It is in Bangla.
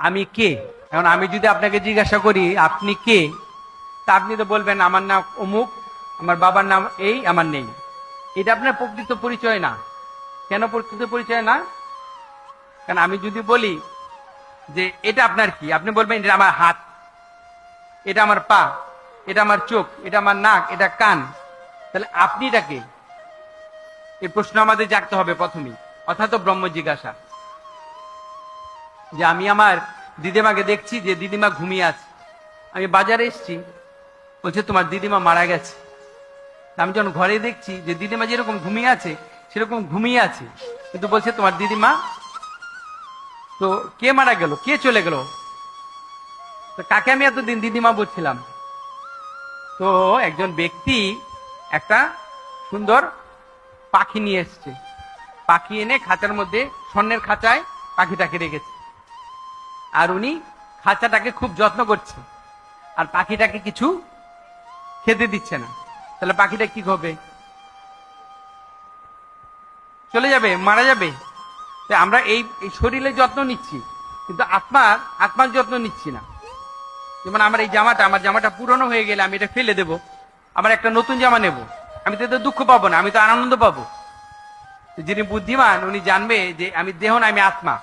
আমি কে। এখন আমি যদি আপনাকে জিজ্ঞাসা করি আপনি কে, তা আপনি তো বলবেন আমার নাম অমুক, আমার বাবার নাম এই, আমার নেই। এটা আপনার প্রকৃত পরিচয় না। কেন প্রকৃত পরিচয় না? কারণ আমি যদি বলি যে এটা আপনার কি, আপনি বলবেন এটা আমার হাত, এটা আমার পা, এটা আমার চোখ, এটা আমার নাক, এটা কান। তাহলে আপনিটা কে? এই প্রশ্ন আমাদের জাগতে হবে প্রথমেই, অর্থাৎ ব্রহ্ম জিজ্ঞাসা। যে আমি আমার দিদিমাকে দেখছি যে দিদিমা ঘুমিয়ে আছে, আমি বাজারে এসেছি, বলছে তোমার দিদিমা মারা গেছে। আমি যখন ঘরে দেখছি যে দিদিমা যেরকম ঘুমিয়ে আছে সেরকম ঘুমিয়ে আছে, কিন্তু বলছে তোমার দিদিমা। তো কে মারা গেল, কে চলে গেল? তো কাকে আমি এতদিন দিদিমা বলছিলাম? তো একজন ব্যক্তি একটা সুন্দর পাখি নিয়ে এসছে, পাখি এনে খাঁচার মধ্যে, স্বর্ণের খাঁচায় পাখিটাকে রেখেছে, আর উনি খাঁচাটাকে খুব যত্ন করছে, আর পাখিটাকে কিছু খেতে দিচ্ছে না। তাহলে পাখিটা কি হবে? চলে যাবে, মারা যাবে। আমরা এই শরীরের যত্ন নিচ্ছি, কিন্তু আত্মার যত্ন নিচ্ছি না। যেমন আমার এই জামাটা, আমার জামাটা পুরনো হয়ে গেলে আমি এটা ফেলে দেব, আমার একটা নতুন জামা নেব, আমি তো এতে দুঃখ পাবো না, আমি তো আনন্দ পাবো। যিনি বুদ্ধিমান উনি জানবে যে আমি দেহ না, আমি আত্মা।